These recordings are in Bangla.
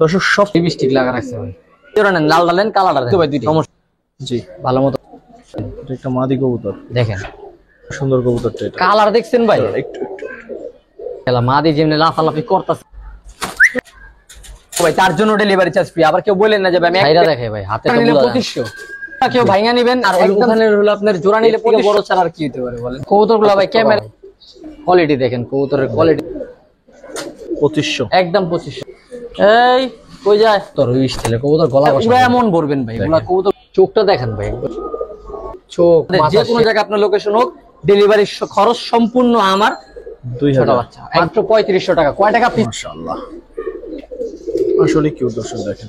দর্শক সব লিপস্টিক লাগা রাখছে ভাই। জোড়া নেন, লাল ডালেন কালারটা দেন ভাই দুইটা। সমস্যা জি, ভালো মতো এটা একটা মাদি কবুতর, দেখেন সুন্দর কবুতরটা এটা। কালার দেখছেন ভাই? একটু একটু খেলা মাদি যেমনি লাফালাফি করতেছে ভাই, তার জন্য ডেলিভারি চার্জ ফ্রি। আবার কেউ বলেন না যে ভাই আমি ভাইরা দেখে ভাই হাতে নিলে 2500, কেউ ভাইঙা নেবেন। আর ওখানে হলো আপনার জোড়া নিলে 2500, বড় ছাড়া আর কি হতে পারে বলেন। কবুতরগুলো ভাই ক্যামেরা কোয়ালিটি দেখেন, কবুতরের কোয়ালিটি 2500 একদম 2500। এই কই যায় তোর ওই স্টাইলে কবুতর গলা কষা পুরো এমন ভরবেন ভাই। এগুলা কবুতর চোখটা দেখেন ভাই, চোখ যে কোনো জায়গা আপনার লোকেশন হোক, ডেলিভারি খরচ সম্পূর্ণ আমার। 2000 বাচ্চা মাত্র 3500 টাকা। কয় টাকা পিস? মাশাআল্লাহ, আসলে কিউট দর্শক দেখেন।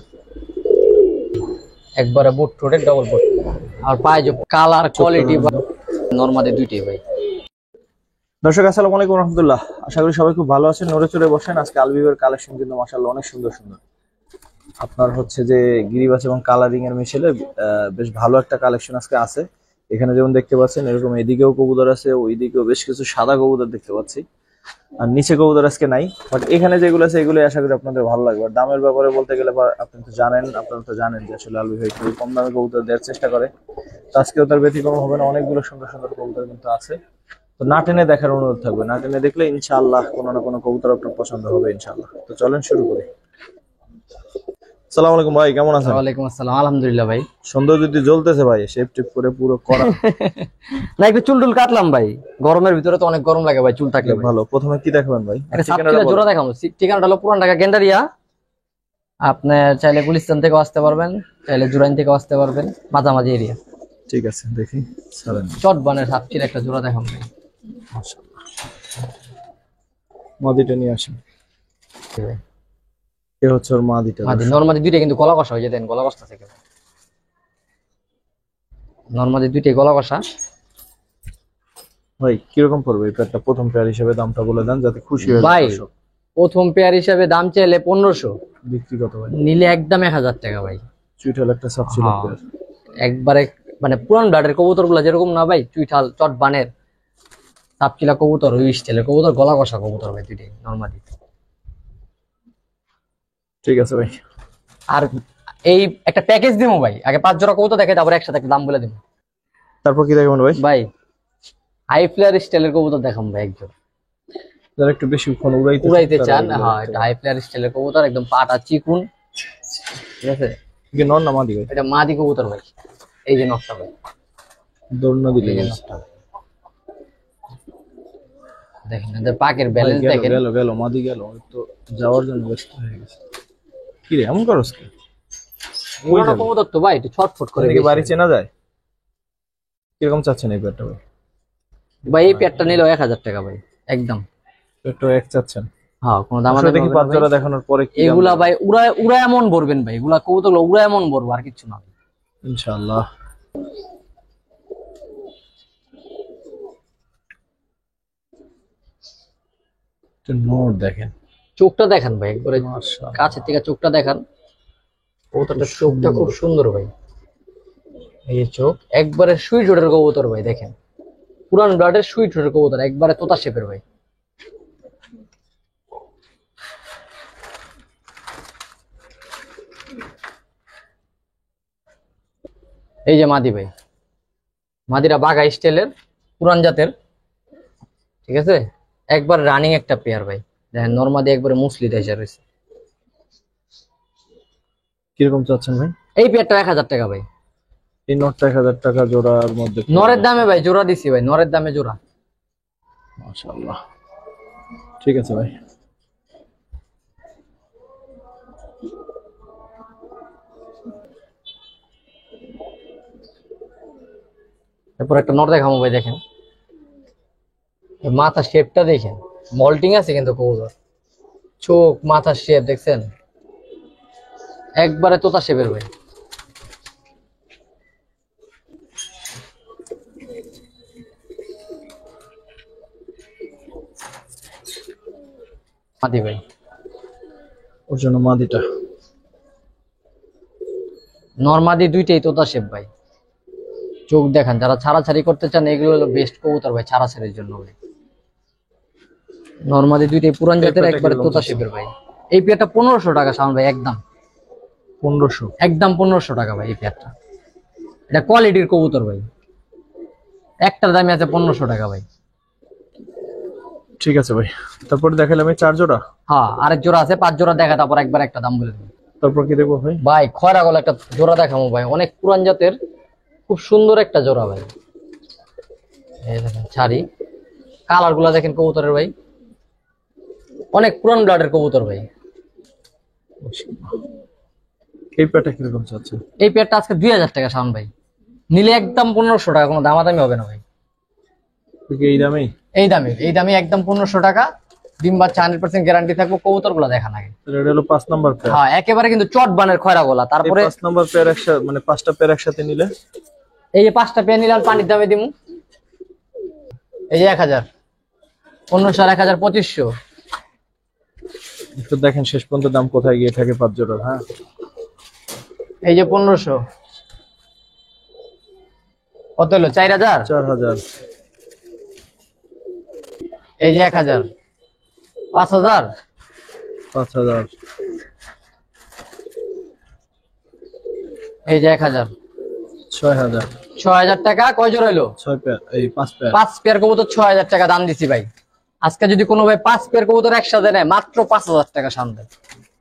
একবারে বুট ঠোঁটের ডবল বুট, আর পায়ে যে কালার কোয়ালিটি নরমালি দুইটাই ভাই। দর্শক আসসালামু আলাইকুম রাহমাতুল্লাহ, আশা করি সবাই খুব ভালো আছেন। নড়ে চড়ে বসেন। আজকে আলবিবের কালেকশন কিন্তু মাশাআল্লাহ অনেক সুন্দর সুন্দর। আপনার হচ্ছে যে গিরিবাজ এবং কালারিং এর মিশেলে বেশ ভালো একটা কালেকশন আজকে আছে। এখানে যেমন দেখতে পাচ্ছেন এরকম এদিকেও কবুতর আছে, ওইদিকেও বেশ কিছু সাদা কবুতর দেখতে পাচ্ছি। আর নিচে কবুতর আজকে নাই, বাট এখানে যেগুলো আছে এগুলো আশা করি আপনাদের ভালো লাগবে। আর দামের ব্যাপারে বলতে গেলে আপনারা তো জানেন যে আসলে আলবি ভাই খুবই কম দামে কবুতর দেওয়ার চেষ্টা করে। তো আজকেও তার ব্যতিক্রম হবে না, অনেকগুলো সুন্দর সুন্দর কবুতর কিন্তু আছে। তো না টেনে দেখার অনুরোধ থাকবে, না টেনে দেখলে ইনশাআল্লাহ কোনো না কোনো কবুতর আপনার পছন্দ হবে ইনশাআল্লাহ। তো চলেন শুরু করি। আসসালামু আলাইকুম ভাই, কেমন আছেন? ওয়ালাইকুম আসসালাম, আলহামদুলিল্লাহ ভাই। সুন্দর যদি জ্বলতেছে ভাই, শেপ টেপ করে পুরো করা। না একটু চুল টুল কাটলাম ভাই, গরমের ভিতরে তো অনেক গরম লাগে ভাই চুল থাকলে। ভালো, প্রথমে কি দেখাবেন ভাই? জোড়া দেখাবো। ঠিকানাটা হলো পুরান ঢাকা গেন্ডারিয়া। আপনি চাইলে গুলিস্তান থেকেও আসতে পারবেন, চাইলে জুরাইন থেকেও আসতে পারবেন, মাঝামাঝি এরিয়া। ঠিক আছে, দেখি চটবানের সাপচির একটা জোড়া দেখাবো ভাই। মাশাআল্লাহ, মাদিটা নিয়ে আসেন। এ হচ্ছে ওর মাদিটা। নরমাদি দুইটা কিন্তু গলা কষা হয়ে যায়, গলা কষা থেকে নরমাদি দুইটাই গলা কষা। ভাই কিরকম পড়বে এই পেয়ারটা? প্রথম পেয়ার হিসেবে দামটা বলে দেন যাতে খুশি হয় ভাই। প্রথম পেয়ার হিসেবে দাম চাইলে 1500, বিক্রি কত ভাই? নিলে একদম 1000 টাকা ভাই। চুইঠাল একটা সাবসিডি পেয়ার, একবারে মানে পুরান ব্লাডের কবুতর গুলা যেরকম না ভাই, চুইঠাল চটবানের সাপচিলা কবুতর, ওই স্টাইলের কবুতর, গলা কষা কবুতর ভাই দুইটাই নরমালি। ঠিক আছে ভাই। আর এই একটা প্যাকেজ দিমু ভাই, আগে 5 জোড়া কবুতর দেখে তারপর একসাথে একটা দাম বলে দিমু। তারপর কি দেখাবেন ভাই? ভাই হাই ফ্লেয়ার স্টাইলের কবুতর দেখাম ভাই একজন, যারা একটু বেশি ফোন উড়াইতে চান। হ্যাঁ, এটা হাই ফ্লেয়ার স্টাইলের কবুতর, একদম পাটা চিকুন। ঠিক আছে, কি নর না মাদি ভাই? এটা মাদি কবুতর ভাই। এই যে নকটা ভাই, দৌড়না দিলে দেখেন এদের পাকের ব্যালেন্স দেখেন। গেল মাদি গেল, তো যাওয়ার জন্য ব্যস্ত হয়ে গেছে। কি রে এমন করছ কি? পুরনো কবুতর তো ভাই, একটু ছটফট করে। কি বাড়ি চেনা যায়? কিরকম চাচ্ছেন এই পেয়ারটা ভাই? ভাই এই পেয়ারটা নিল 1000 টাকা ভাই একদম। একটু এক চাচ্ছেন? হ্যাঁ, কোনো দাম আসলে দেখি 5 জোড়া দেখানোর পরে কি এগুলা ভাই উড়া এমন ভরবেন ভাই, এগুলা কবুতরগুলো উড়া এমন ভরবো, আর কিছু না ইনশাআল্লাহ। তো নোট দেখেন, চোখটা দেখেন ভাই একবারে কাছের থেকে চোখটা দেখান। কবুতরটার চোখটা খুব সুন্দর ভাই। এই চোখ একবারে সুইট রোডের কবুতর ভাই, দেখেন পুরান ব্লাডের সুইট রোডের কবুতর, একবারে তোতা শেপের ভাই। এই যে মাদি ভাই, মাদিরা বাঘা স্টাইলের পুরান জাতের। ঠিক আছে, একবার রানিং একটা পেয়ার ভাই। দেখেন নরমাদি একবারে মুসলি দেশে রয়েছে। কিরকম চাচ্ছেন ভাই এই পেয়ারটা? 1000 টাকা ভাই। এই নোটটা 1000 টাকা জোড়ার মধ্যে? নরের দামে ভাই জোড়া দিছি ভাই, নরের দামে জোড়া। মাশাআল্লাহ, ঠিক আছে ভাই। এরপর একটা নর দেখাবো ভাই, দেখেন মাথা শেপটা দেখেন, মল্টিং আছে কিন্তু কবুতর। চোখ মাথার শেপ দেখছেন, একবারে তোতা শেপের ভাই। মাদি ভাই, ওর জন্য মাদিটা। নরমাদি দুইটাই তোতা শেপ ভাই। চোখ দেখান, যারা ছাড়াছাড়ি করতে চান এগুলো হলো বেস্ট কবুতর ভাই ছাড়াছাড়ির জন্য ভাই। নরমাদি দুইটাই পুরান জাতের, একবারে তোতা শেপের ভাই। এই পেয়ারটা 1500 টাকা শাওন ভাই, একদম 1500। একদম 1500 টাকা ভাই এই পেয়ারটা। এটা কোয়ালিটির কবুতর ভাই, একটার দামই আছে 1500 টাকা ভাই। ঠিক আছে ভাই, তারপর দেখালাম এই 4 জোড়া। হ্যাঁ, আরেক জোড়া আছে, 5 জোড়া দেখা, তারপর একবার একটা দাম বলে দেবো। তারপর কি দেখবো ভাই? ভাই খয়রা গলা একটা জোড়া দেখাবো ভাই, অনেক পুরান জাতের, খুব সুন্দর একটা জোড়া ভাই। এই দেখেন ছাড়ি, কালার গুলা দেখেন কবুতরের ভাই, অনেক পুরান ব্লাডের কবুতর ভাই। এই পেয়ারটা কিরকম চাচ্ছে? এই পেয়ারটা আজকে 2000 টাকা শাওন ভাই, নিলে একদম 1500 টাকা, কোনো দামাদামি হবে না ভাই। এই দামেই? এই দামে একদম 1500 টাকা। ডিম বাচ্চা 100% গ্যারান্টি থাকবো, কবুতর গুলা দেখা নাগে। এটা হলো 5 নাম্বার পেয়ার। হ্যাঁ, একেবারে কিন্তু চট বানের খয়রা গলা। তারপরে 5 নাম্বার পেয়ার একসাথে, মানে 5টা পেয়ার একসাথে নিলে এই যে 5টা পেয়ার নিলাম, পানির দামে দিমু এই যে 1000, 1500 আর 1000 2500। একটু দেখেন শেষ পর্যন্ত দাম কোথায় গিয়ে থাকে 5 জোড়ার। হ্যাঁ, এই যে 1500, কত হলো? 4000। 4000। এই যে 1000, 5000, 5000। এই যে 1000, 6000। 6000 টাকা। কয় জোড়া হলো? 6 পেয়ার, এই 5 পেয়ার। 5 পেয়ার কবুতর 6000 টাকা দাম দিছি ভাই। আজকে যদি কোনো ভাই 5 পেয়ার কবুতর একসাথে নেয়, মাত্র 5000 টাকা সামনে,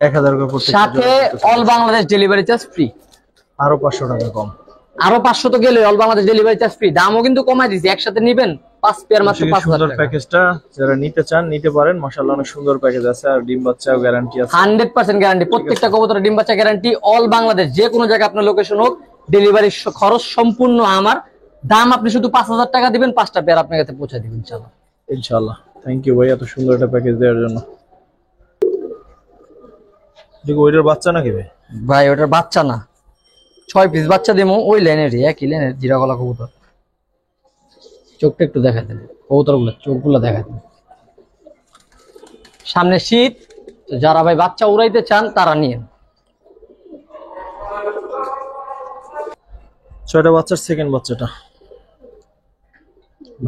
1000 করে প্রত্যেক সাথে all Bangladesh delivery charge free. আরো 500 টাকা কম। আরো 500 তো গেলে all Bangladesh delivery charge free. দামও কিন্তু কমাই দিছি, একসাথে নিবেন 5 পেয়ার মাত্র 5000 সুন্দর টাকা। প্যাকেজটা যারা নিতে চান নিতে পারেন। মাশাআল্লাহ অনেক সুন্দর প্যাকেজ আছে, আর ডিম বাচ্চাও গ্যারান্টি আছে। 100% গ্যারান্টি, প্রত্যেকটা কবুতরের ডিম বাচ্চা গ্যারান্টি। অল বাংলাদেশ যে কোনো জায়গায় আপনার লোকেশন হোক, ডেলিভারি খরচ সম্পূর্ণ আমার। দাম আপনি শুধু 5000 টাকা দিবেন, 5টা পেয়ার আপনার কাছে পৌঁছে দিবেন ইনশাআল্লাহ। ইনশাআল্লাহ। থ্যাংক ইউ ভাই এত সুন্দর একটা প্যাকেজ দেওয়ার জন্য। দেখো ওইটার বাচ্চা নাকি ভাই? ভাই ওটার বাচ্চা না, 6 পিস বাচ্চা দেবো, ওই লাইনেরই, একই লাইনের জিরা গলা কবুতর। চোখটা একটু দেখাই দেন, কবুতর গুলো চোখগুলো দেখাই দেন। সামনে শীত, তো যারা ভাই বাচ্চা উড়াইতে চান তারা নিয়েন। 6টা বাচ্চার সেকেন্ড বাচ্চাটা।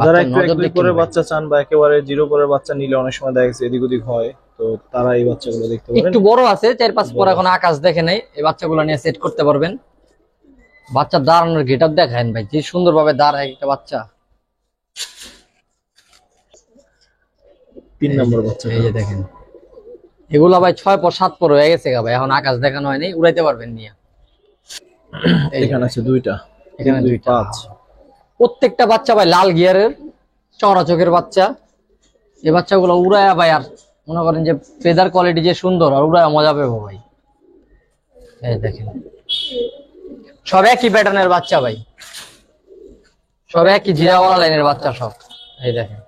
যারা একটু এক দুই করে বাচ্চা চান বা একেবারে জিরো করে বাচ্চা নিলে অনেক সময় দেখা গেছে এদিক ওদিক হয়, তো তারা এই বাচ্চাগুলো দেখতে পারেন। একটু বড় আছে, 4-5 পর এখন আকাশ দেখে নাই, এই বাচ্চাগুলো নিয়ে সেট করতে পারবেন। বাচ্চা দাঁড়ানোর গেটআপ দেখেন ভাই, যে সুন্দর ভাবে দাঁড়ায় একটা বাচ্চা। 3 নম্বর বাচ্চা। এই যে দেখেন, এগুলা ভাই 6 পর 7 পর হয়ে গেছে গা ভাই, এখন আকাশ দেখানো হয়নি, উড়াইতে পারবেন নিয়ে। এখানে আছে 2টা, এখানে 2 2টা। 5। প্রত্যেকটা বাচ্চা ভাই লাল গিয়ারের, চড়া চোখের বাচ্চা। এই বাচ্চাগুলো উড়ায়া ভাই, আর মনে করেন যে ফেদার কোয়ালিটি যে সুন্দর, আর উড়ায়া মজা পাবো ভাই। এই দেখেন, সব একই প্যাটার্নের বাচ্চা ভাই, সব একই জিরাওয়ালা লাইনের বাচ্চা সব। এই দেখেন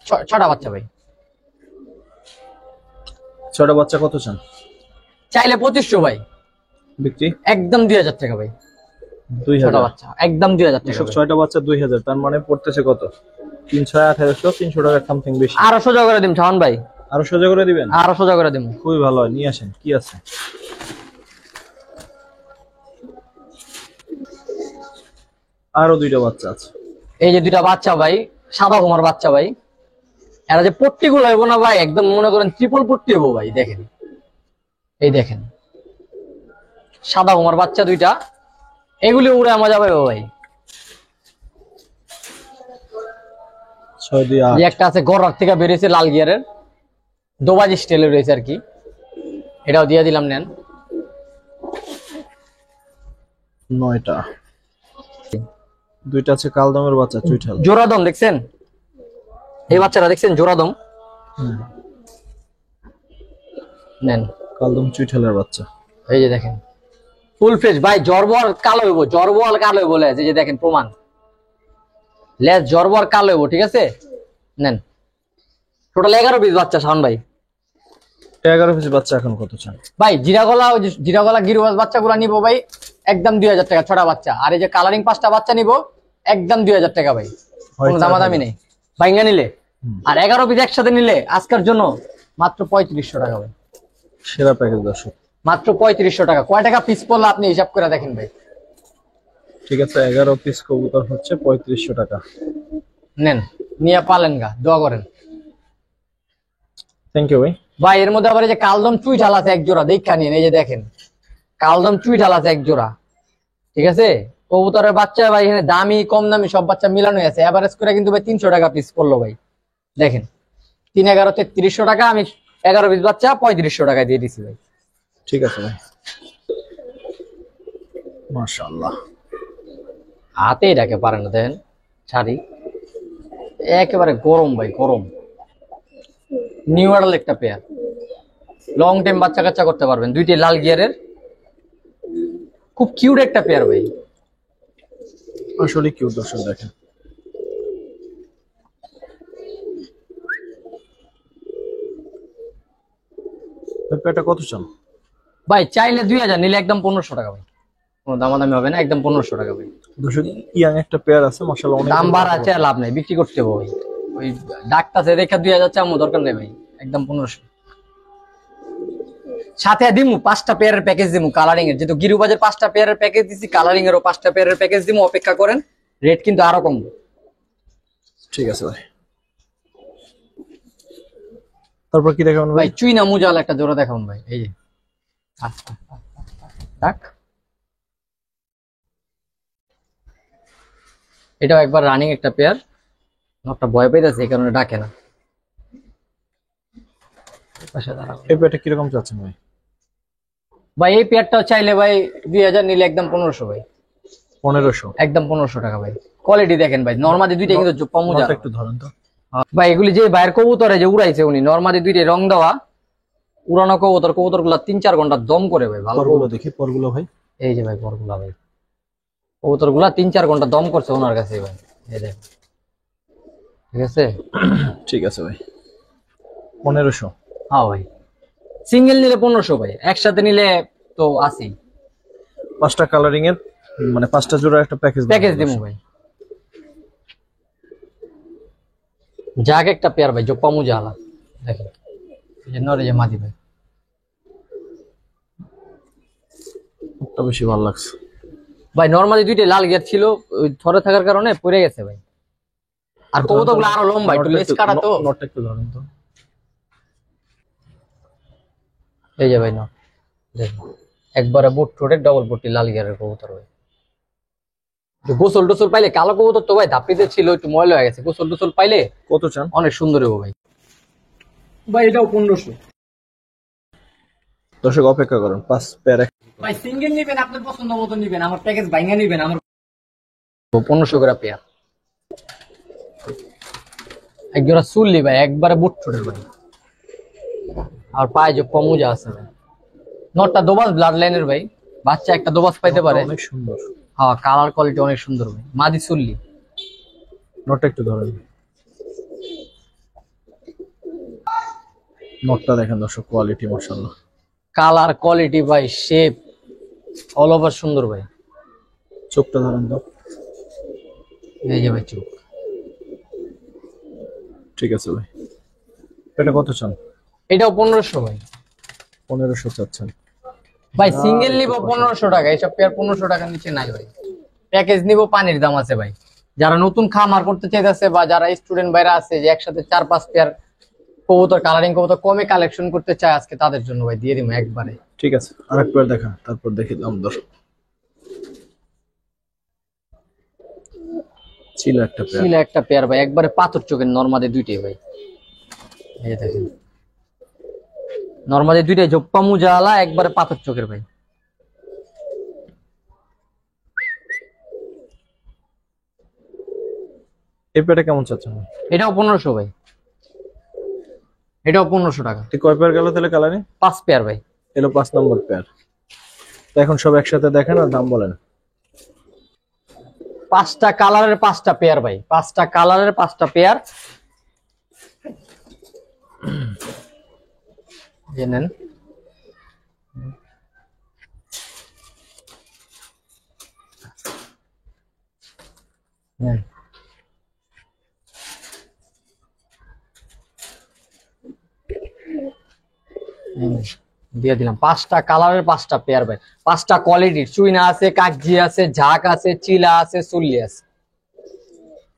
6টা বাচ্চা ভাই। 6টা বাচ্চা কত চান? চাইলে 2500 ভাই, বিক্রি একদম 2000 টাকা ভাই। 2000 6টা বাচ্চা একদম 2000 টাকা। 6টা বাচ্চা 2000, তার মানে পড়তেছে কত? 300 300 টাকা সামথিং বেশি। আরো সোজা করে দিম শাওন ভাই, আরো সোজা করে দিবেন? আরো সোজা করে দিম। খুবই ভালো হয়, নিয়ে আসেন। কি আছে? আরো 2টা বাচ্চা আছে। এই যে 2টা বাচ্চা ভাই, সাদা কুমার বাচ্চা ভাই। এরা যে পট্টি গুলো হইব না ভাই, একদম মনে করেন ট্রিপল পট্টি হইব ভাই। দেখেন, এই দেখেন সাদা কুমার বাচ্চা 2টা, এগুলি উড়ে মজা পাইব ভাই। 6 2 8। যে একটা আছে গড়ার থেকে বেরিয়েছে লাল গিয়ারের, দোবাজ স্টাইলের রয়েছে আর কি, এটাও দিয়ে দিলাম, নেন। 9টা। 2টা আছে কালদমের বাচ্চা, চুইঠাল। জোড়াদম দেখছেন? এই বাচ্চারা দেখছেন জোড়াদম? নেন, কালদম চুইঠালের বাচ্চা। এই যে দেখেন ফুল ফ্রেশ ভাই। জরবল কালো হইব, জরবল কালো হইব লেজ, এই যে দেখেন প্রমাণ, লেজ জরবল কালো হইব। ঠিক আছে, নেন। টোটাল 11 পিস বাচ্চা শাওন ভাই। 11 পিস বাচ্চা এখন কত চান? ভাই জিরাগলা, ওই যে জিরাগলা গিরবাজ বাচ্চাগুলো নিবো ভাই একদম 2000 টাকা 6টা বাচ্চা। আর এই যে কালারিং 5টা বাচ্চা নিবো একদম 2000 টাকা ভাই, কোনো দামাদামি নেই ভাইঙ্গা নিলে। আর 11 পিস একসাথে নিলে আজকের জন্য মাত্র 3500 টাকা ভাই। সেরা প্যাকেজ দর্শক, মাত্র 3500 টাকা। কয় টাকা পিস পড়লো আপনি হিসাব করে দেখেন ভাই। ঠিক আছে, 11 পিস কবুতর হচ্ছে 3500 টাকা। নেন, নিয়ে পালেন গা, দোয়া করেন। থ্যাংক ইউ ভাই। ভাই এর মধ্যে আবার এই যে কালদম চুইঠাল আছে এক জোড়া, দেখা নিন, এই যে দেখেন কালদম চুইঠাল আছে এক জোড়া, ঠিক আছে। কবুতরের বাচ্চা ভাই এখানে দামি কম দামি সব বাচ্চা মিলানো আছে, এভারেজ করে কিন্তু ভাই 300 টাকা পিস পড়লো ভাই। দেখেন 3-11 3300 টাকা, আমি 11 পিস বাচ্চা 3500 টাকা দিয়ে দিছি ভাই। ঠিক আছে ভাই, মাশাআল্লাহ। হাতে এটাকে পারে না, দেখেন ছাড়ি একেবারে গরম ভাই, গরম। নিউ অর্ডার একটা পেয়ার, লং টাইম বাচ্চা কাচ্চা করতে পারবেন, দুইটি লাল গিয়ারের, খুব কিউট একটা পেয়ার ভাই। আসলে কিউট দর্শক দেখেন। পেয়ারটা কত চান ভাই? চাইলে 2000, নিলে একদম 1500 টাকা ভাই, কোনো দামাদামি হবে না, একদম 1500 টাকা ভাই। দর্শক ইয়াং একটা পেয়ার আছে মাশাআল্লাহ, অনেক দাম বাড়া আছে, লাভ নাই, বিক্রি করতে হবে ভাই। ওই ডাকটাছে দেখে 2000 চামো দরকার নেই ভাই, একদম 1500। সাথে দিমু 5টা পেয়ারের প্যাকেজ দিমু কালারিং এর, যেহেতু গিরুবাজের 5টা পেয়ারের প্যাকেজ দিছি, কালারিং এরও 5টা পেয়ারের প্যাকেজ দিমু, অপেক্ষা করেন, রেট কিন্তু আরো কমবে। ঠিক আছে ভাই। তারপর কি দেখাবেন ভাই ভাই? চুইনা মুজাল একটা জোড়া দেখাবেন ভাই, এই যে ডাক, এটাও একবার রানিং একটা পেয়ার, একটা ভয় পাইতেছে এই কারণে ডাকে না। পাশে দাঁড়াও। এই পেয়ারটা কিরকম চাচ্ছেন ভাই? ভাই এই পেয়ারটাও চাইলে ভাই 2000, নিলে একদম 1500 ভাই, 1500? একদম 1500 টাকা ভাই। কোয়ালিটি দেখেন ভাই, নরমাদি দুইটা কিন্তু কমুজা একটু ধরেন তো ভাই। এগুলি যে বাইরের কবুতরে যে উড়াইছে উনি, নরমাদি দুইটাই রং দেওয়া উড়ানো কবুতর, কবুতর গুলা 3-4 ঘন্টা দম করে ভাই, ভালো পরগুলো দেখি, পরগুলো ভাই। এই যে ভাই পরগুলা ভাই, কবুতর গুলা 3-4 ঘন্টা দম করছে ওনার কাছে ভাই, এই দেখ, ঠিক আছে। ঠিক আছে ভাই, 1500? হ্যাঁ ভাই, সিঙ্গেল নিলে 1500 ভাই, একসাথে নিলে তো আসি। 5টা কালারিং এর মানে 5টা জোড়া একটা প্যাকেজ দিমু ভাই। যাক একটা পেয়ার ভাই, জোপ্পা মুজালা দেখেন, এই যে নরে যে মাদি ভাই, একটা বেশি ভালো লাগছে ভাই নরমালি দুইটা লাল গিয়ার ছিল, ওই ধরে থাকার কারণে পড়ে গেছে ভাই। আর কবুতরগুলো আরো লম্বা, একটু লেজ কাটা তো। নটটা একটু ধরেন তো। এই যে ভাই না দেখেন, একবারে বুট ঠোঁটের ডবল বুটি লাল গিয়ারের কবুতর ভাই। গোসল টোসল পাইলে, কালো কবুতর তো ভাই ধাপিতে ছিল, একটু ময়লা হয়ে গেছে, গোসল টোসল পাইলে কত চান? অনেক সুন্দর হবে ভাই। ভাই এটাও 1500 দর্শক অপেক্ষা করুন, 5 পেয়ার। ভাই সিঙ্গেল নিবেন, আপনার পছন্দ মতো নিবেন, আমার প্যাকেজ ভাঙা নিবেন, আমার 1500 করে পেয়ার। এক জোড়া চুল্লি ভাই, একবারে বুট ঠোঁটের ভাই, আর পায়ে যে কমুজা আছে ভাই। নটটা দোবাস ব্লাড লাইনের ভাই, বাচ্চা একটা দোবাস পাইতে পারে। অনেক সুন্দর। হ্যাঁ, কালার কোয়ালিটি অনেক সুন্দর ভাই, মাদি চুল্লি। নটটা একটু ধরেন, নটটা দেখেন দর্শক, কোয়ালিটি মাশাআল্লাহ, কালার কোয়ালিটি ভাই, শেপ অল ওভার সুন্দর ভাই। চোখটা ধরেন তো। এই যে ভাই চোখ। ঠিক আছে ভাই, এটা কত চান? এটাও 1500 ভাই। 1500 চাচ্ছেন ভাই সিঙ্গেল নিব 1500 টাকা, এইসব পেয়ার 1500 টাকার নিচে নাই ভাই। প্যাকেজ নিব, পানির দাম আছে ভাই। যারা নতুন খামার করতে চাইতেছে বা যারা স্টুডেন্ট ভাইরা আছে যে একসাথে 4-5 পেয়ার কবুতর, কালারিং কবুতর কমে কালেকশন করতে চায়, আজকে তাদের জন্য ভাই দিয়ে দিব একবারে। ঠিক আছে, আরেক পেয়ার দেখা, তারপর দেখি দাম দর। ছিল একটা পেয়ার ভাই, একবারে পাথর চোখের নরমাদি দুইটাই ভাই, এই যে দেখেন নরমাদি দুইটাই জোপ্পা মুজালা, একবারে পাথর চোখের ভাই। এই পেয়ারটা কেমন চাচ্ছেন? এটাও 1500 ভাই, এটাও 1500 টাকা। কয় পেয়ার গেল তাহলে কালারিং? 5 পেয়ার ভাই, এলো 5 নম্বর পেয়ার। তো এখন সব একসাথে দেখেন আর দাম বলেন। 5টা কালারের 5টা পেয়ার ভাই, 5টা কালারের 5টা পেয়ার জেনেন। দিয়ে দিলাম 5টা কালারের 5টা পেয়ার ভাই, 5টা কোয়ালিটির। চুইনা আছে, কাকজি আছে, ঝাঁক আছে, চিলা আছে, চুল্লি আছে,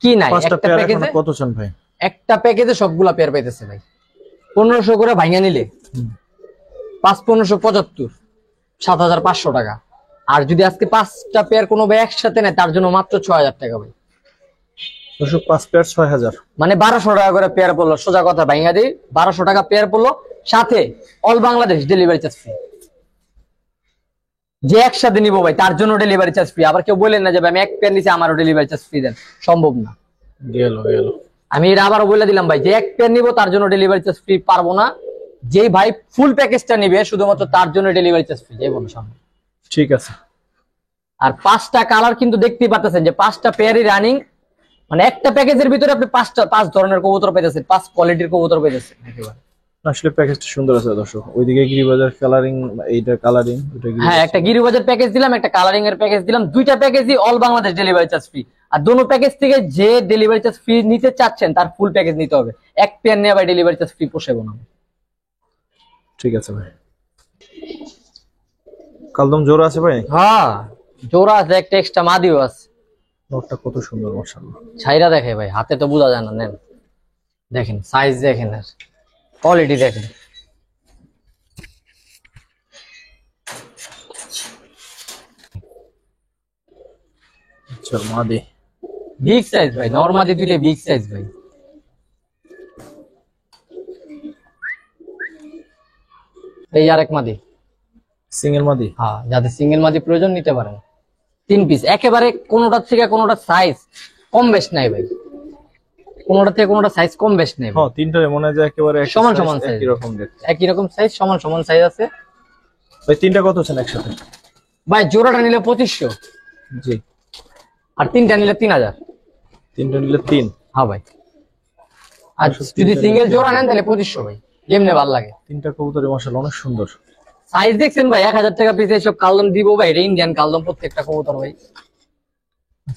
কি নাই। 5টা একটা পেয়ার এখন প্যাকেজে, কত চান ভাই? একটা প্যাকেজে সবগুলা পেয়ার পাইতেছে ভাই। 1500 করে ভাঙা নিলে 5,1575, 7,500 টাকা। আর যদি আজকে 5টা পেয়ার কোনো ভাই একসাথে নেয় তার জন্য মাত্র 6,000 টাকা ভাই। দর্শক 5 পেয়ার 6,000, মানে 1200 টাকা করে পেয়ার পড়লো, সোজা কথা ভাঙা দিই 1200 টাকা পেয়ার পড়লো, সাথে all Bangladesh delivery charge free. যে একসাথে নিবো ভাই তার জন্য ডেলিভারি চার্জ ফ্রি। আবার কেউ বলেন না যে আমি এক পেয়ার নিচে আমারও ডেলিভারি চার্জ ফ্রি দেন, সম্ভব না। গেল গেল। আমি এটা আবারও বলে দিলাম ভাই, যে এক পেয়ার নিবো তার জন্য ডেলিভারি চার্জ ফ্রি পারবো না। যেই ভাই ফুল প্যাকেজটা নিবে শুধুমাত্র তার জন্য ডেলিভারি চার্জ ফ্রি, যে কোনো সামনে। ঠিক আছে। আর 5টা কালার কিন্তু দেখতেই পাচ্ছেন যে 5টা পেয়ারই রানিং, মানে একটা প্যাকেজের ভিতরে আপনি 5 ধরনের কবুতর পেতেছেন, 5 কোয়ালিটির কবুতর পেতেছেন একেবারে। আসলে প্যাকেজটা সুন্দর আছে দর্শক। ওইদিকে গিরিবাজার কালারিং, এইটা কালারিং, ওইটা হ্যাঁ, একটা গিরিবাজার প্যাকেজ দিলাম, একটা কালারিং এর প্যাকেজ দিলাম, দুইটা প্যাকেজই all Bangladesh delivery charge free. আর দোনো প্যাকেজ থেকে যে ডেলিভারি চার্জ ফ্রি নিতে চাচ্ছেন তার ফুল প্যাকেজ নিতে হবে। এক পেয়ার নিয়ে ভাই ডেলিভারি চার্জ ফ্রি পোষাবো না। ঠিক আছে ভাই। কালদম জোড়া আছে ভাই? হ্যাঁ, জোড়া আছে, একটা এক্সট্রা মাদিও আছে। নটটা কত সুন্দর মাশাআল্লাহ। ছাইরা দেখে ভাই, হাতে তো বোঝা যায় না। নেন দেখেন, সাইজ দেখেন, আর কোয়ালিটি দেখেন। আচ্ছা মাদি বিগ সাইজ ভাই, নরমাদি দুইটা বিগ সাইজ ভাই। এই আরেক মাদি, সিঙ্গেল মাদি। হ্যাঁ, যাদের সিঙ্গেল মাদি প্রয়োজন নিতে পারেন। 3 পিস একেবারে, কোনোটার থেকে কোনোটা সাইজ কম বেশ নাই ভাই, কোনোটা থেকে কোনোটা সাইজ কম বেশ নেই। হ্যাঁ, তিনটারে মনে হয় যে একেবারে সমান সমান সাইজ, একই রকম দেখতে, একই রকম সাইজ, সমান সমান সাইজ আছে ভাই। তিনটা কত আছেন একসাথে? ভাই জোড়াটা নিলে 2500, জি। আর তিনটা নিলে 3000। তিনটা নিলে 3। হ্যাঁ ভাই, আর যদি সিঙ্গেল জোড়া নেন তাহলে 2500 ভাই, যেমনে ভালো লাগে। তিনটা কবুতরের মাশাআল্লাহ অনেক সুন্দর। সাইজ দেখছেন ভাই, 1000 টাকা পিস এসব কালদম দিব ভাই, এটা ইন্ডিয়ান কালদম প্রত্যেকটা কবুতর ভাই।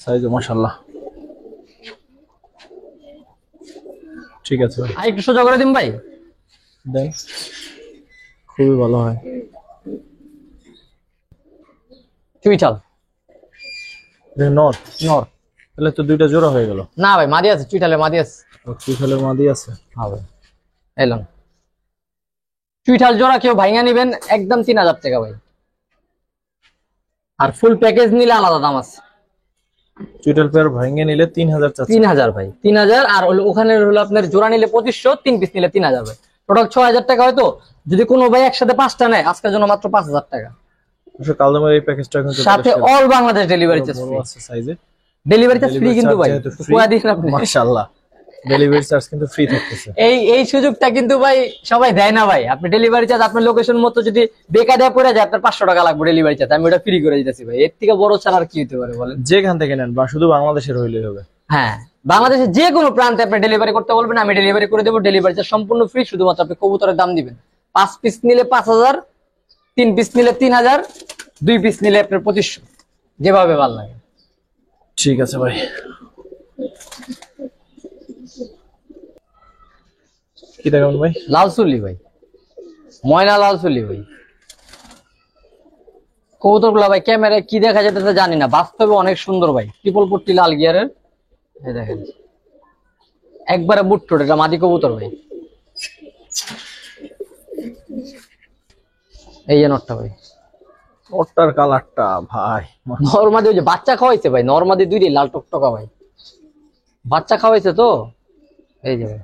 সাইজ মাশাআল্লাহ। ঠিক আছে ভাই, আর একটু সোজা করে দিন ভাই, দেন, খুবই ভালো হয়। চুইটাল নর নর, তাহলে তো দুইটা জোড়া হয়ে গেল। না ভাই মাদি আছে, চুইটালের মাদি আছে। চুইঠালের মাদি আছে। হ্যাঁ ভাই, এলাম। চুইঠাল জোড়া কেউ ভাইঙা নিবেন একদম 3000 টাকা ভাই, আর ফুল প্যাকেজ নিলে আলাদা দাম আছে। চুইঠাল পেয়ার ভাঙিয়ে নিলে 3000 চাচ্ছে। 3000 ভাই, 3000। আর ওখানে হলো আপনার জোড়া নিলে 2500, 3 পিস নিলে 3000 ভাই, টোটাল 6000 টাকা। হয়তো যদি কোনো ভাই একসাথে 5টা নেয় আজকের জন্য মাত্র 5000 টাকা, কালদমের এই প্যাকেজটা কিন্তু সাথে all Bangladesh delivery charge free. আছে সাইজে, ডেলিভারি চার্জ ফ্রি কিন্তু ভাই, কোয়া দিন আপনি মাশাআল্লাহ। ডেলিভারি চার্জ কিন্তু ফ্রি থাকতেছে। এই সুযোগটা কিন্তু ভাই সবাই দেয় না ভাই। আপনি ডেলিভারি চার্জ আপনার লোকেশন মতো যদি বেকায়দায় পড়ে যায়, আপনার 500 টাকা লাগবে ডেলিভারি চার্জ, আমি ওটা ফ্রি করে দিতেছি ভাই। এর থেকে বড় ছাড়া আর কি হতে পারে বলেন? যেখান থেকে নেন, বা শুধু বাংলাদেশের হইলেই হবে। হ্যাঁ, বাংলাদেশের যে কোনো প্রান্তে আপনি ডেলিভারি করতে বলবেন, আমি ডেলিভারি করে দেবো। ডেলিভারি চার্জ সম্পূর্ণ ফ্রি, শুধুমাত্র আপনি কবুতরের দাম দিবেন। 5 পিস নিলে 5000, 3 পিস নিলে 3000, 2 পিস নিলে আপনার 2500, যেভাবে ভালো লাগে। ঠিক আছে ভাই। কি দেখাবেন ভাই? লাল চুল্লি ভাই, ময়না লাল চুল্লি ভাই। কবুতর গুলা ভাই ক্যামেরায় কি দেখা যেতেছে জানি না, বাস্তবে অনেক সুন্দর ভাই। ট্রিপল পট্টি লাল গিয়ারের, এই দেখেন একবারে বুট্টুট, এটা মাদি কবুতর ভাই। এই যে নটটা ভাই, ওটার কালারটা ভাই, নরমাদি ওই যে বাচ্চা খাওয়াইছে ভাই, নরমাদি দুইটাই লাল টকটকা ভাই, বাচ্চা খাওয়াইছে তো। এই যে ভাই,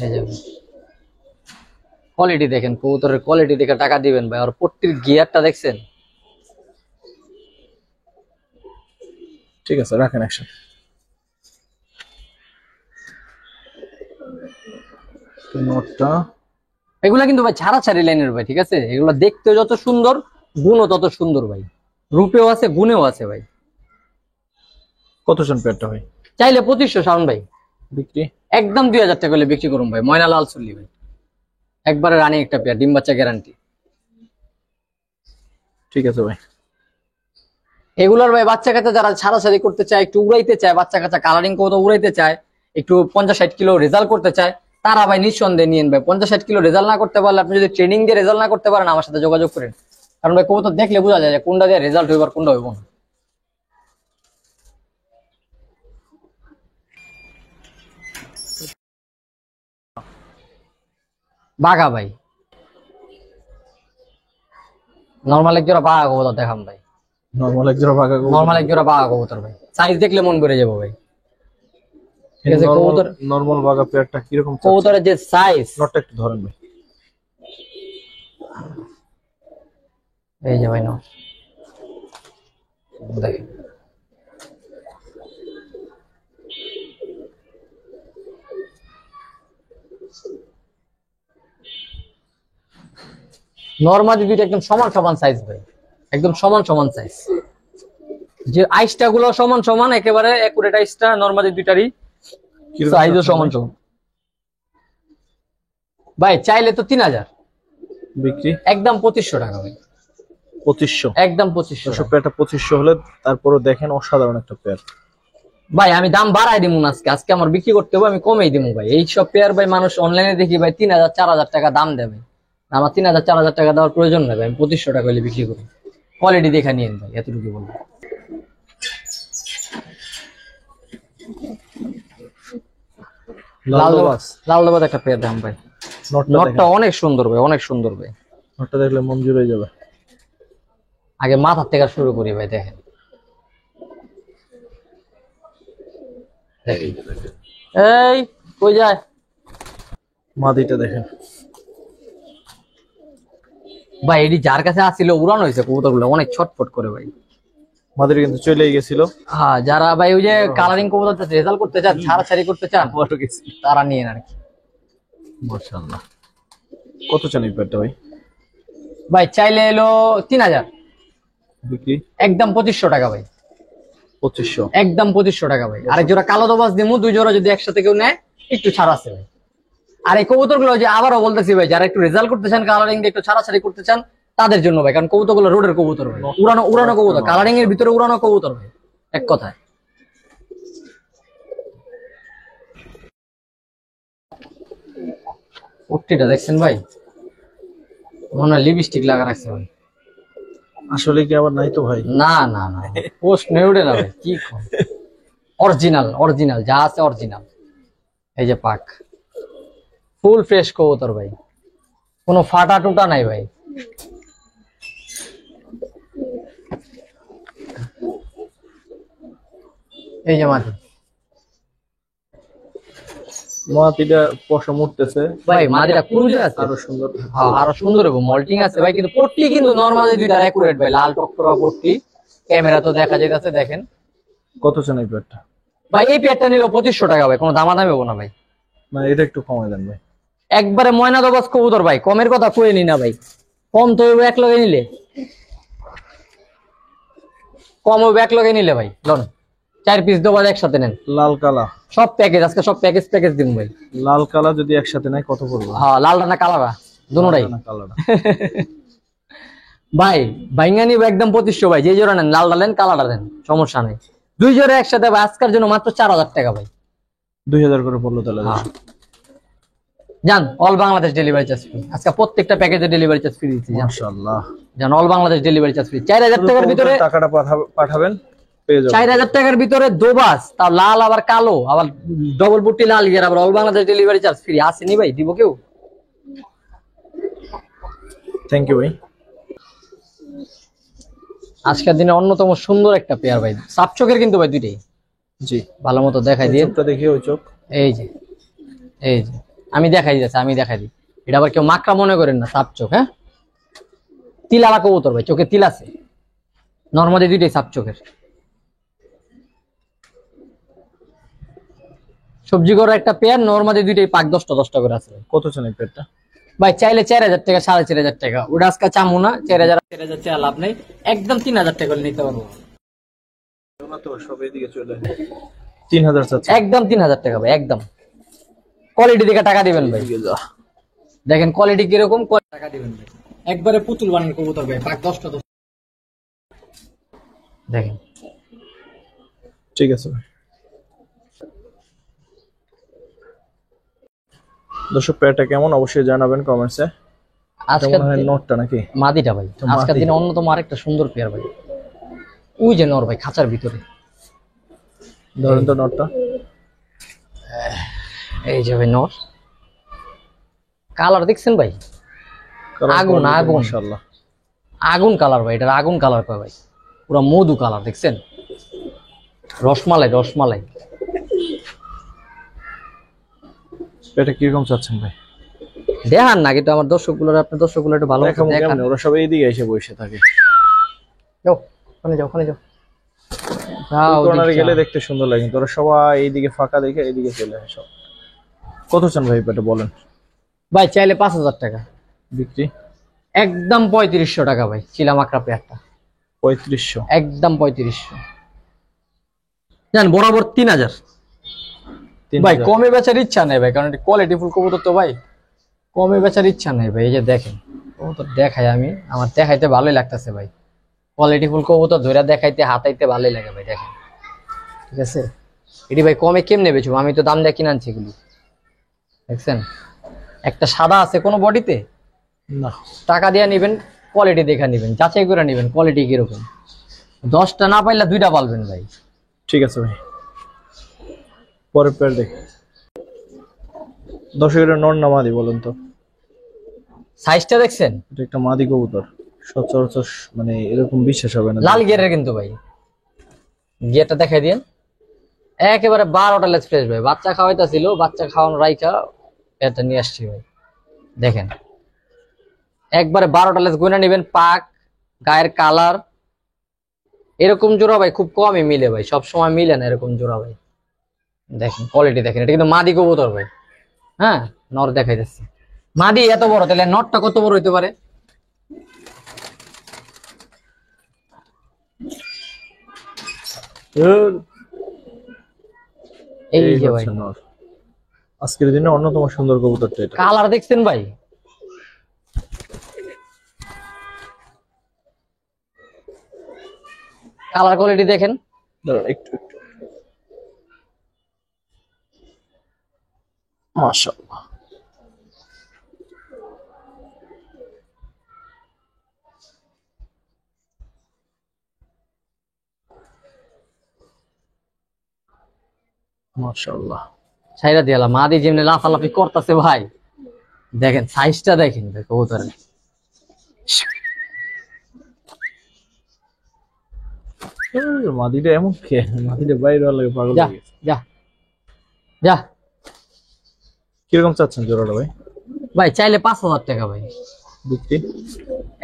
এই যে কোয়ালিটি দেখেন, কবুতরের কোয়ালিটি দেখে টাকা দিবেন ভাই। আর পট্টির গিয়ারটা দেখছেন? ঠিক আছে, রাখেন একসাথে। নোটটা এগুলা কিন্তু ভাই ছাড়াছাড়ি লাইনের ভাই, ঠিক আছে? এগুলা দেখতে যত সুন্দর, গুণও তত সুন্দর ভাই। রূপেও আছে, গুণেও আছে ভাই। কত জন পেয়ারটা ভাই? চাইলে 2500 শাওন ভাই, বিক্রি একদম 2000 টাকা হলে বিক্রি করুন ভাই। ময়না লাল চুল্লি ভাই, একবারে রানিং একটা পেয়ার, ডিম বাচ্চা গ্যারান্টি। ঠিক আছে ভাই। এগুলার ভাই বাচ্চা কাচ্চা যারা ছাড়াছাড়ি করতে চায়, একটু উড়াইতে চায়, বাচ্চা কাচ্চা কালারিং কবুতর উড়াইতে চায়, একটু 50-60 কিলো রেজাল্ট করতে চায়, তারা ভাই নিঃসন্দেহে নিয়েন ভাই। 50-60 কিলো রেজাল্ট না করতে পারলে, আপনি যদি ট্রেনিং দিয়ে রেজাল্ট না করতে পারেন, আমার সাথে যোগাযোগ করেন। কারণ ভাই কবুতর দেখলে বোঝা যায় যে কোনটা দিয়ে রেজাল্ট হইব আর কোনটা হইব না। বাঘা ভাই, নরমাল এক জোড়া বাঘা কবুতর দেখাম ভাই। নরমাল এক জোড়া বাঘা কবুতর। নরমাল এক জোড়া বাঘা কবুতর ভাই, সাইজ দেখলে মন ভরে যাবো ভাই। ঠিক আছে, কবুতর নরমাল বাঘা পেয়ারটা কিরকম? কবুতরের যে সাইজ, নটটা একটু ধরেন ভাই। এই যে ভাই নর দেখেন, নরমালি দুইটা একদম সমান সমান সাইজ ভাই, একদম সমান সমান সাইজ। যে আইসটা গুলো সমান সমান, একেবারে একুরেট আইসটা নরমালি দুইটারই সাইজও সমান সমান ভাই। চাইলে তো 3000, বিক্রি একদম 2500 টাকা ভাই। 2500, একদম 2500 পেয়ারটা 2500 হলে তারপরে দেখেন অসাধারণ একটা পেয়ার ভাই। আমি দাম বাড়াই দিমু না আজকে, আজকে আমার বিক্রি করতে হবে, আমি কমেই দিমু ভাই। এই সব পেয়ার ভাই মানুষ অনলাইনে দেখি ভাই 3000 4000 টাকা দাম দেবে, আমার 3000 4000 টাকা দেওয়ার প্রয়োজন নেই ভাই। আমি 2500 টাকা হলে বিক্রি করি, কোয়ালিটি দেখে নিয়েন ভাই, এতটুকু বলবো। লালদবাজ একটা পেয়ার দাম ভাই। নটটা অনেক সুন্দর ভাই, অনেক সুন্দর ভাই। নটটা দেখলে মন জুড়ে যাবে। আগে মাথার থেকে শুরু করি ভাই, দেখেন এই কই যায় মাদিটা দেখেন ভাই। এটি যার কাছে আসছিল উড়ানো হয়েছে কবুতরগুলো, অনেক ছটফট করে ভাই। মাদিটা কিন্তু চলেই গেছিল। হ্যাঁ, যারা ভাই ওই যে কালারিং কবুতর রেজাল্ট করতে চান, ছাড়াছাড়ি করতে চান, তারা নিয়ে আর কি। মাশাআল্লাহ। কত চান এই পেয়ারটা ভাই? ভাই চাইলে এলো 3000, বিক্রি একদম 2500 টাকা ভাই। 2500, একদম 2500 টাকা ভাই। আরেক জোড়া কালো দবাজ দিমু, দুই জোড়া যদি একসাথে কেউ নেয় একটু ছাড় আছে ভাই। আর এই কবুতর গুলো যে আবারও বলতেছি ভাই, যারা একটু রেজাল্ট করতে চান, কালারিং দিয়ে একটু ছাড়াছাড়ি করতে চান, তাদের জন্য ভাই। কারণ কবুতর গুলো রোডের কবুতর ভাই, উড়ানো উড়ানো কবুতর, কালারিং এর ভিতরে উড়ানো কবুতর ভাই, এক কথায়। উটটিটা দেখছেন ভাই, মনে হয় লিপস্টিক লাগা রাখছে ভাই। আসলে কি আবার নাই তো ভাই? না না না, পোস্ট নেই উঠে না ভাই, কি অরিজিনাল, অরিজিনাল যা আছে অরিজিনাল। এই যে পাক, ফুল ফ্রেশ কবুতর ভাই, কোনো ফাটা টুটা নাই ভাই। এই যে মাটি, মাটিটা পশম উঠতেছে ভাই মাটিটা ক্রুজে আছে, আরো সুন্দর। হ্যাঁ আরো সুন্দর হবে, মল্টিং আছে ভাই। কিন্তু পট্টি কিন্তু নরমালি দুইটা অ্যাকুরেট ভাই, লাল টকটকা পট্টি, ক্যামেরা তো দেখা যাইতেছে দেখেন। কত চান এই পেয়ারটা ভাই? এই পেয়ারটা নিল 2500 টাকা ভাই, কোনো দামাদামি হবো না ভাই। না, এটা একটু কমাই দেন ভাই। একবারে ময়না দবাজ কবুতর ভাই, কমের কথা কই নি না ভাই। কম তো এক লগে নিলে, কম হবে এক লগে নিলে ভাই। লন 4 পিস দবাজ একসাথে নেন, লাল কালা সব প্যাকেজ, আজকে সব প্যাকেজ প্যাকেজ দিন ভাই। লাল কালা যদি একসাথে নেয় কত পড়বে? হ্যাঁ, লালটা না কালারা, দুটোটাই কালাটা ভাই। বাইঙ্গা নিব একদম 2500 ভাই, যে জোড়া নেন, লালটা নেন কালারটা দেন, সমস্যা নেই। দুই জোড়া একসাথে ভাই, আজকের জন্য মাত্র 4000 টাকা ভাই। 2000 করে পড়লো তাহলে। জান all Bangladesh delivery charge free, আজকে প্রত্যেকটা প্যাকেজে ডেলিভারি চার্জ ফ্রি দিচ্ছি। মাশাআল্লাহ, জান all Bangladesh delivery charge free. 4000 টাকার ভিতরে টাকাটা পাঠাবেন, পেয়ে যাবেন। 4000 টাকার ভিতরে দোবাস, তাও লাল আবার কালো, আবার ডবল বুটি লাল গিয়ার, আবার all Bangladesh delivery charge free. আসেনি ভাই, দিব কেউ? থ্যাংক ইউ ভাই। আজকের দিনে অন্যতম সুন্দর একটা পেয়ার ভাই, সাপ চোখের কিন্তু ভাই দুইটাই। জি, ভালো মতো দেখাই দিয়ে, চোখটা দেখি, ওই চোখ। এই যে, এই যে আমি দেখাই দিচ্ছি, আমি দেখাই দিই। এটা আবার কেউ মাকড়া মনে করেন না, সাপ চোখ। হ্যাঁ, তিল আলা কবুতর ভাই, চোখে তিল আছে, নরমালি দুইটাই সাপ চোখের। সবজি করা একটা পেয়ার, নরমালি দুইটাই পাক 10টা 10টা করে আছে। কত চান এই পেয়ারটা ভাই? চাইলে 4000 টাকা, 4500 টাকা। ওটা আজকে চামু না, 4000 চাইলে লাভ নেই, একদম 3000 টাকা নিতে পারবো। তো সব এদিকে চলে 3000 চাচ্ছে, একদম 3000 টাকা ভাই, একদম। কোয়ালিটি দেখে টাকা দিবেন ভাই, দেখেন কোয়ালিটি কিরকম, টাকা দিবেন ভাই। একবারে পুতুল বানানোর কবুতর ভাই, পাক 10টা 10। দেখেন, ঠিক আছে ভাই। দর্শক, পেয়ারটা কেমন অবশ্যই জানাবেন কমেন্টসে। আজকের নটটা নাকি মাদিটা ভাই, আজকের দিনে অন্যতম আরেকটা সুন্দর পেয়ার ভাই। ওই যে নর ভাই, খাঁচার ভিতরে ধরেন তো নটটা। এই যে ভাই নর, কালার দেখছেন ভাই, আগুন আগুন মাশাআল্লাহ, আগুন কালার ভাই, এটা আগুন কালার কয় ভাই, পুরো মধু কালার দেখছেন, রসমালাই রসমালাই। এটা কিরকম চাচ্ছেন ভাই? দেখান না কিন্তু আমার আপনার দর্শকগুলো একটু ভালো দেখাবো দেখান। কেমনে? ওরা সবাই এইদিকে এসে বসে থাকে। যাও ওখানে যাও, ওখানে যাও, যাও কর্নারে ওদিকে গেলে যাও। দেখতে সুন্দর লাগে, কিন্তু ওরা সবাই এইদিকে ফাঁকা দেখে এইদিকে চলে আসে সব। কত চান ভাই এটা বলেন? ভাই চাইলে 5,000 টাকা, বিক্রি একদম 3500 টাকা ভাই, চিলামাকড়া পেয়ারটা 3500। একদম 3500। জান বরাবর 3000 ভাই, কমে বেচার ইচ্ছা নেই ভাই, কারণ কোয়ালিটি ফুল কবুতর তো ভাই, কমে বেচার ইচ্ছা নেই ভাই। এই যে দেখেন কবুতর দেখাই আমি, আমার দেখাইতে ভালোই লাগতেছে ভাই, কোয়ালিটি ফুল কবুতর ধরে দেখাইতে হাতাইতে ভালোই লাগে ভাই, দেখেন ঠিক আছে। এটি ভাই কমে কেমনে বেচবো, আমি তো দাম দিয়ে কিনে আনছি এগুলি, দেখছেন একটা সাদা আছে কোনো বডিতে, না টাকা দিয়ে নিবেন, কোয়ালিটি দেখে নিবেন, যাচাই করে নিবেন কোয়ালিটি কিরকম, 10টা না পাইলে 2টা পালবেন ভাই। ঠিক আছে ভাই, পরের পেয়ার দেখি। দর্শকের নর না মাদি বলেন তো? সাইজটা দেখছেন, এটা একটা মাদি কবুতর, সচরাচর মানে এরকম বিশ্বাস হবে না। লাল গিয়ারের কিন্তু ভাই, গিয়ারটা দেখাই দিন, একেবারে 12টা লেজ ফ্রেশ ভাই, বাচ্চা খাওয়াইতেছিল, বাচ্চা খাওয়ানো রাইখা এটা নিয়ে আসছি ভাই, দেখেন একবারে 12টা লেজ গুনে নেবেন, পাক গায়ের কালার, এরকম জোড়া ভাই খুব কমই মিলে ভাই, সব সময় মিলে না এরকম জোড়া ভাই। দেখেন কোয়ালিটি দেখেন, এটা কিন্তু মাদি কবুতর ভাই, হ্যাঁ নর দেখাই যাচ্ছে, মাদি এত বড়, তাহলে নরটা কত বড় হইতে পারে? এই যে ভাই হচ্ছে নর, আজকের দিনে অন্যতম সুন্দর কবুতরটা এটা। কালার দেখছেন ভাই, কালার কোয়ালিটি দেখেন, দাঁড়ান একটু একটু, মাশাআল্লাহ। মাশাআল্লাহ, ছাইরা দিয়ালা মাদি যেমনি লাফালাফি করতেছে ভাই, দেখেন সাইজটা দেখেন ভাই কবুতরের, মাদিটা এমন কে, মাদিটা বাইরে লাগে পাগল যা লাগে। যা যা কিরকম চাচ্ছেন জোড়াটা ভাই? ভাই চাইলে 5,000 টাকা ভাই, বিক্রি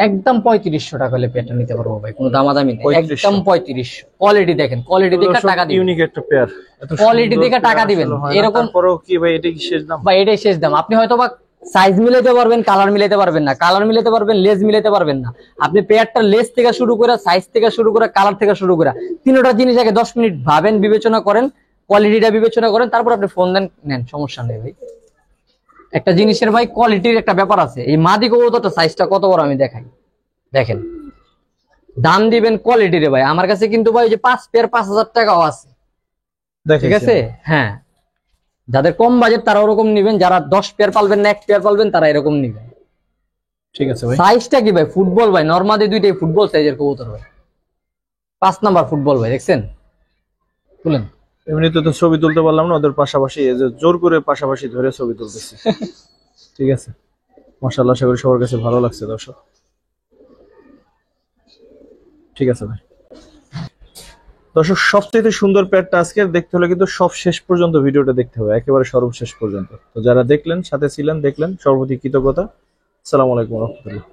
একদম 3500 টাকা হলে পেয়ারটা নিতে পারবো ভাই, কোনো দামাদামি নেই, 3500 একদম 3500। কোয়ালিটি দেখেন, কোয়ালিটি দেখে টাকা দিবেন, ইউনিক একটা পেয়ার, এত কোয়ালিটি সুন্দর দেখে পেয়ার টাকা দিবেন, আসলে হয় না। এরকম তারপরেও কি ভাই এটা কি শেষ দাম? ভাই এটাই শেষ দাম। আপনি হয়তো বা সাইজ মিলাতে পারবেন, কালার মিলাতে পারবেন না, কালার মিলাতে পারবেন, লেজ মিলাতে পারবেন না, আপনি পেয়ারটা লেজ থেকে শুরু করে, সাইজ থেকে শুরু করে, কালার থেকে শুরু করে, তিনটা জিনিস আগে 10 মিনিট ভাবেন, বিবেচনা করেন, কোয়ালিটিটা বিবেচনা করেন, তারপর আপনি ফোন দেন, নেন, সমস্যা নেই ভাই। একটা জিনিসের ভাই কোয়ালিটির একটা ব্যাপার আছে, এই মাদি কবুতরটা সাইজটা কত বড় আমি দেখাই, দেখেন দাম দিবেন কোয়ালিটির ভাই, আমার কাছে কিন্তু ভাই যে 5 পেয়ার 5,000 টাকাও আছে, ঠিক আছে। হ্যাঁ যাদের কম বাজেট তারা ওরকম নিবেন, যারা 10 পেয়ার পালবেন না 1 পেয়ার পালবেন তারা এরকম নিবেন। ঠিক আছে ভাই। সাইজটা কি ভাই ফুটবল ভাই, নরমাদি দুইটাই ফুটবল সাইজের কবুতর ভাই, 5 নাম্বার ফুটবল ভাই, দেখছেন তুলেন। এমনিতে তো ছবি তুলতে পারলাম না, ওদের পাশাপাশি এই যে জোর করে পাশাপাশি ধরে ছবি তুলতেছি। ঠিক আছে, মাশাআল্লাহ, আশা করি সবার কাছে ভালো লাগছে দর্শক। ঠিক আছে ভাই। দর্শক সবচেয়ে সুন্দর প্যাডটা আজকে দেখতে হলে কিন্তু সব শেষ পর্যন্ত ভিডিওটা দেখতে হবে, একেবারে সর্বশেষ পর্যন্ত। তো যারা দেখলেন, সাথে ছিলেন, দেখলেন, সর্বপ্রতি কৃতজ্ঞতা। আসসালামু আলাইকুম ওয়া রাহমাতুল্লাহ।